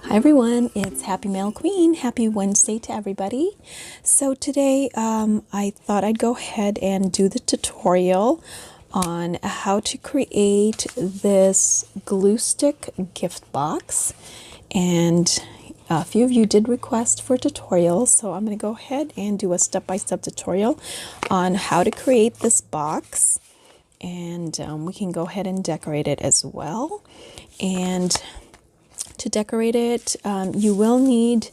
Hi everyone, it's Happy Mail Queen. Happy Wednesday to everybody. So today I thought I'd go ahead and do the tutorial on how to create this glue stick gift box. And a few of you did request for tutorials, so I'm going to go ahead and do a step-by-step tutorial on how to create this box. And we can go ahead and decorate it as well. And to decorate it, you will need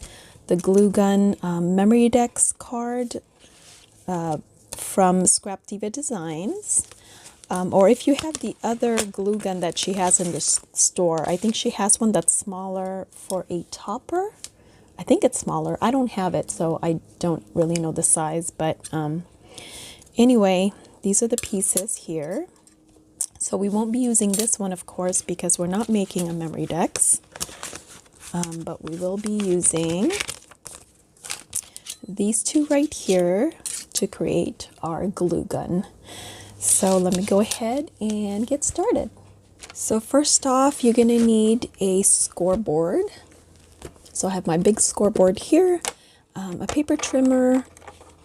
the glue gun Memorydex card from Scrap Diva Designs. Or if you have the other glue gun that she has in the store, I think she has one that's smaller for a topper. I think it's smaller. I don't have it, so I don't really know the size. But anyway, these are the pieces here. So we won't be using this one, of course, because we're not making a Memorydex. But we will be using these two right here to create our glue gun. So let me go ahead and get started. So first off, you're going to need a scoreboard. So I have my big scoreboard here, a paper trimmer.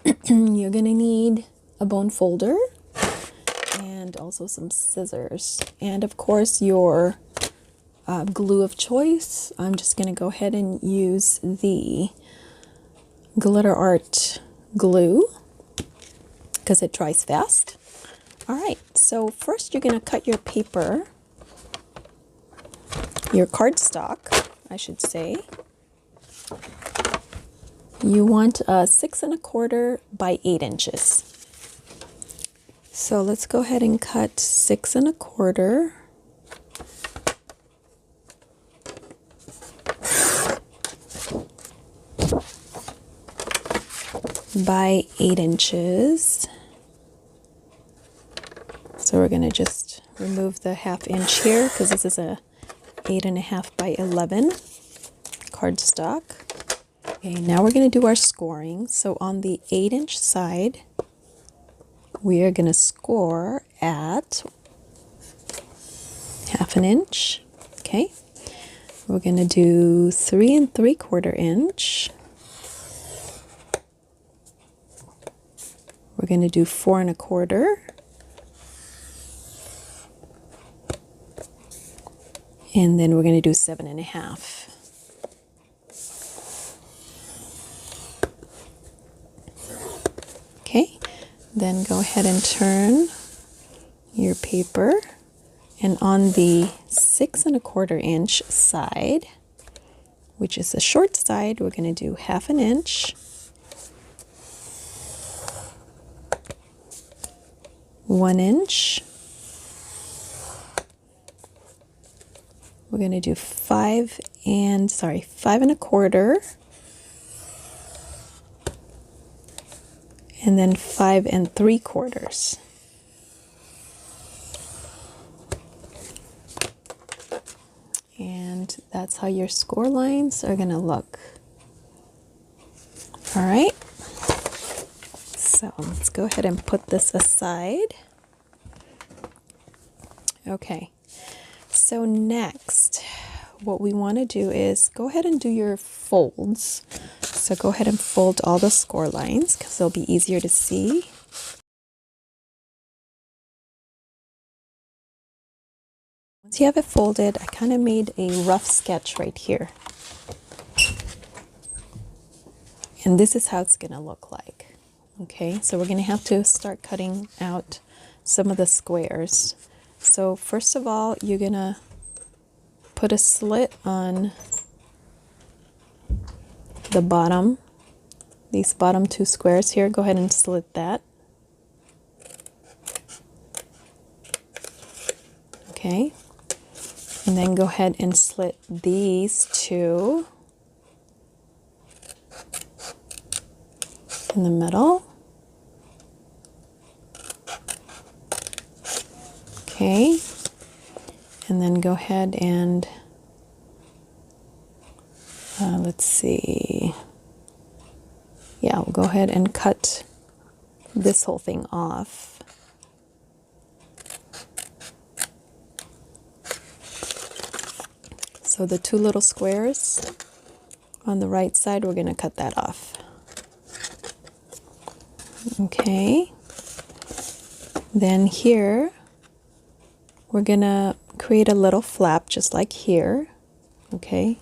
You're going to need a bone folder and also some scissors. And of course your glue of choice. I'm just going to go ahead and use the glitter art glue because it dries fast. All right, so first you're going to cut your paper, your cardstock, I should say. You want 6 1/4 by 8 inches. So let's go ahead and cut 6 1/4 by 8 inches. So we're going to just remove the 1/2 inch here because this is a 8 1/2 by 11 cardstock. Okay, now we're going to do our scoring. So on the 8 inch side, we are going to score at 1/2 inch. Okay, we're going to do 3 3/4 inch. We're going to do 4 1/4. And then we're going to do 7 1/2. Okay, then go ahead and turn your paper. And on the 6 1/4 inch side, which is the short side, we're going to do 1/2 inch. 1 inch. We're going to do 5 1/4, and then 5 3/4. And that's how your score lines are going to look. All right. So let's go ahead and put this aside. Okay, so next what we want to do is go ahead and do your folds. So go ahead and fold all the score lines because they'll be easier to see. Once you have it folded, I kind of made a rough sketch right here. And this is how it's going to look like. Okay, so we're going to have to start cutting out some of the squares. So first of all, you're going to put a slit on the bottom, these bottom 2 squares here. Go ahead and slit that. Okay, and then go ahead and slit these 2 in the middle. Okay, and then go ahead and let's see. Yeah, we'll go ahead and cut this whole thing off. So the two little squares on the right side, we're going to cut that off. Okay. Then here, we're going to create a little flap just like here. Okay.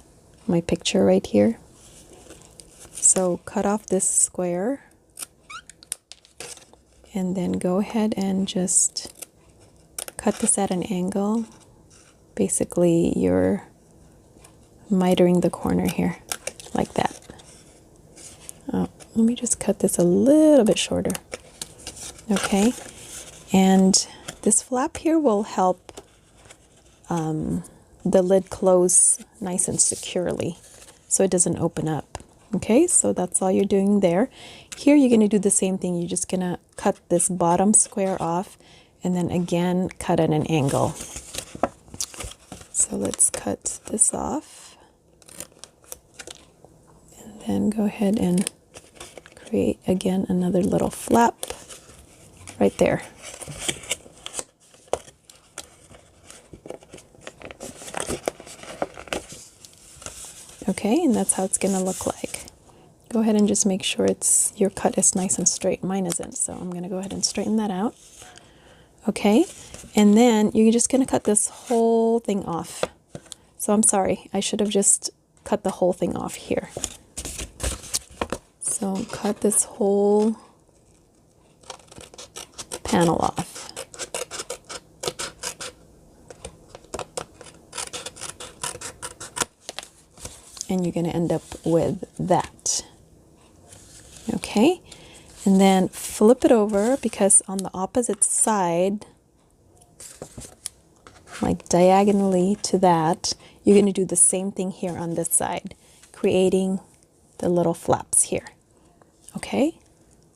My picture right here. So cut off this square and then go ahead and just cut this at an angle. Basically, you're mitering the corner here like that. Oh, let me just cut this a little bit shorter. Okay, and this flap here will help the lid close nice and securely so it doesn't open up. Okay, so that's all you're doing there. Here you're going to do the same thing. You're just going to cut this bottom square off and then again cut at an angle. So let's cut this off and then go ahead and create again another little flap right there. Okay, and that's how it's going to look like. Go ahead and just make sure your cut is nice and straight. Mine isn't, so I'm going to go ahead and straighten that out. Okay, and then you're just going to cut this whole thing off. So I'm sorry, I should have just cut the whole thing off here. So cut this whole panel off. And you're going to end up with that. Okay, and then flip it over, because on the opposite side, like diagonally to that, you're going to do the same thing here on this side, creating the little flaps here. Okay,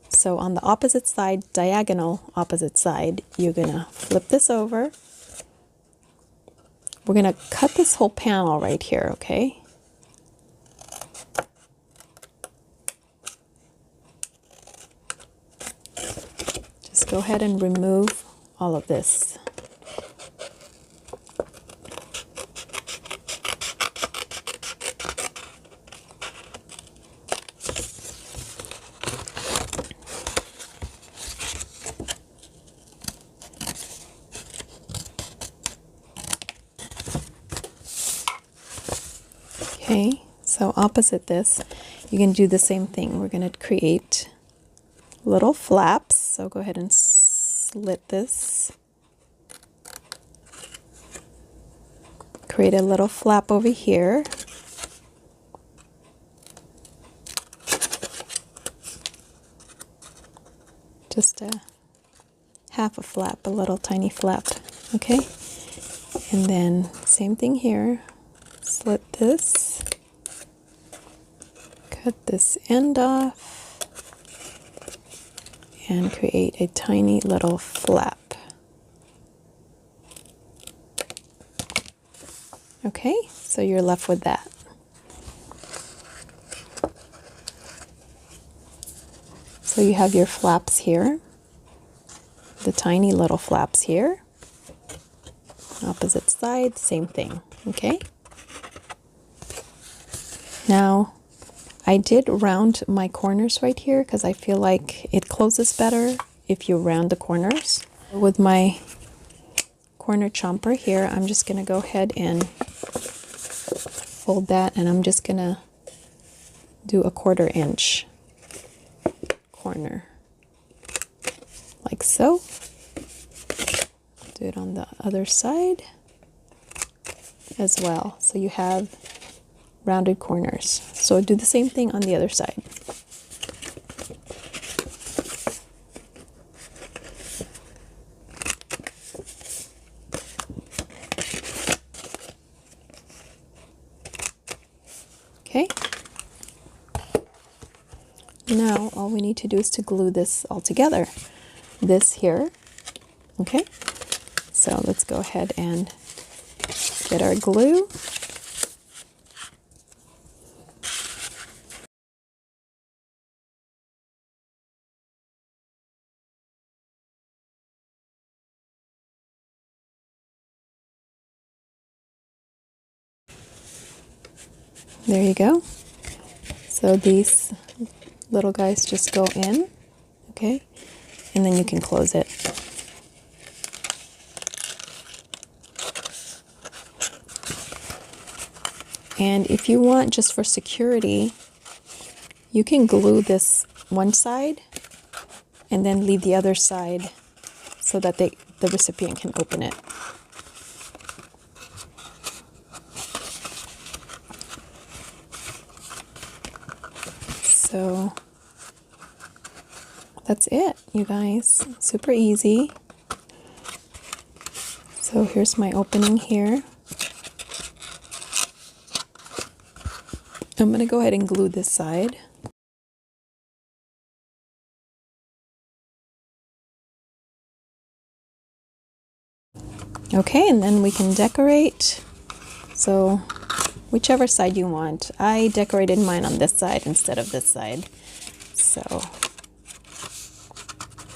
so on the opposite side, diagonal opposite side, you're going to flip this over. We're going to cut this whole panel right here, okay? Just go ahead and remove all of this. Okay, so opposite this, you can do the same thing. We're going to create little flaps. So go ahead and slit this. Create a little flap over here. Just a half a flap, a little tiny flap. Okay, and then same thing here. Slit this. Cut this end off and create a tiny little flap. Okay, so you're left with that. So you have your flaps here, the tiny little flaps here. Opposite side, same thing. Okay. Now, I did round my corners right here because I feel like it closes better if you round the corners. With my corner chomper here, I'm just going to go ahead and fold that, and I'm just going to do a 1/4 inch corner, like so. Do it on the other side as well, so you have rounded corners. So do the same thing on the other side. Okay. Now all we need to do is to glue this all together. This here. Okay. So let's go ahead and get our glue. There you go. So these little guys just go in, okay? And then you can close it. And if you want, just for security, you can glue this one side and then leave the other side so that the recipient can open it. So that's it, you guys. Super easy. So here's my opening here. I'm going to go ahead and glue this side. Okay, and then we can decorate. So whichever side you want. I decorated mine on this side instead of this side. So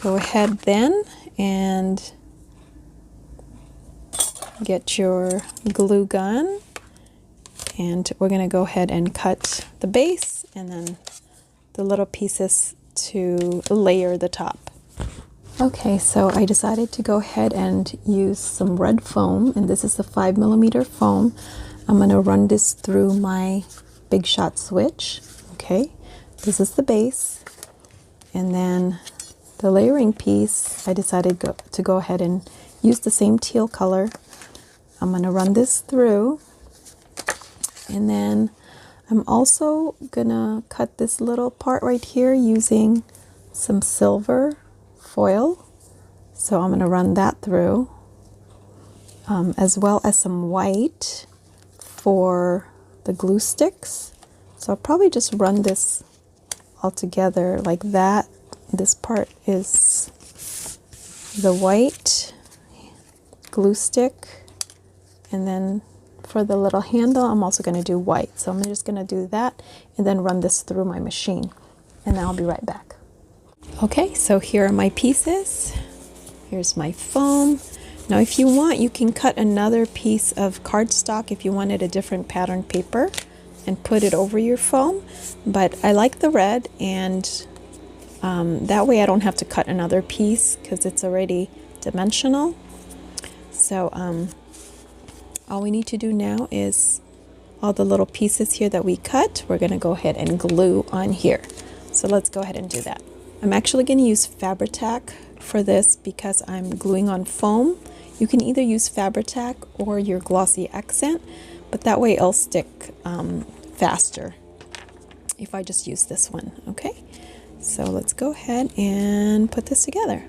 go ahead then and get your glue gun. And we're going to go ahead and cut the base and then the little pieces to layer the top. Okay, so I decided to go ahead and use some red foam, and this is the 5mm foam. I'm going to run this through my Big Shot switch. Okay, this is the base, and then the layering piece, I decided to go ahead and use the same teal color. I'm going to run this through. And then I'm also gonna cut this little part right here using some silver foil. So I'm gonna run that through, as well as some white for the glue sticks. So I'll probably just run this all together like that. This part is the white glue stick, and then for the little handle, I'm also going to do white. So I'm just going to do that and then run this through my machine. And then I'll be right back. Okay, so here are my pieces. Here's my foam. Now if you want, you can cut another piece of cardstock if you wanted a different pattern paper and put it over your foam. But I like the red, and that way I don't have to cut another piece because it's already dimensional. So all we need to do now is all the little pieces here that we cut, we're going to go ahead and glue on here. So let's go ahead and do that. I'm actually going to use Fabri-Tac for this because I'm gluing on foam. You can either use Fabri-Tac or your glossy accent, but that way it'll stick faster if I just use this one. Okay, so let's go ahead and put this together.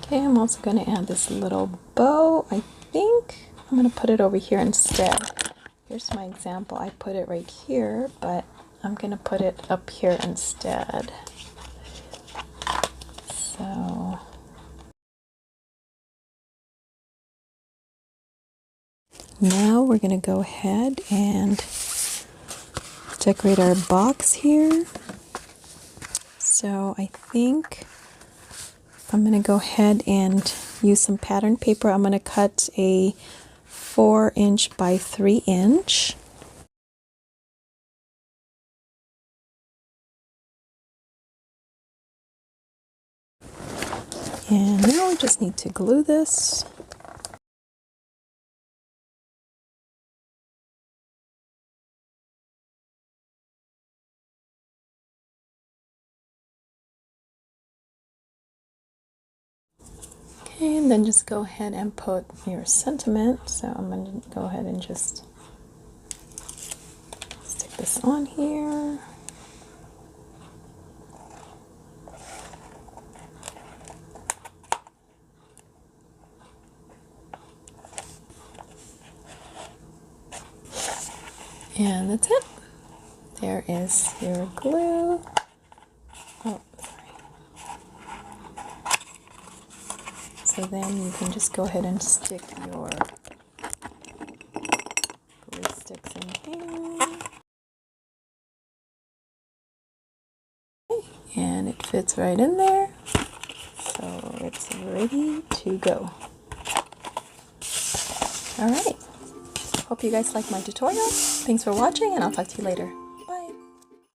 Okay, I'm also going to add this little bow. I think I'm going to put it over here instead. Here's my example. I put it right here, but I'm going to put it up here instead. So now we're going to go ahead and decorate our box here. So I think I'm going to go ahead and use some pattern paper. I'm going to cut a 4" by 3". And now we just need to glue this. Okay, and then just go ahead and put your sentiment. So I'm going to go ahead and just this on here. And that's it. There is your glue. Oh, sorry. So then you can just go ahead and stick your glue sticks in here. And it fits right in there. So it's ready to go. All right. Hope you guys like my tutorial. Thanks for watching, and I'll talk to you later.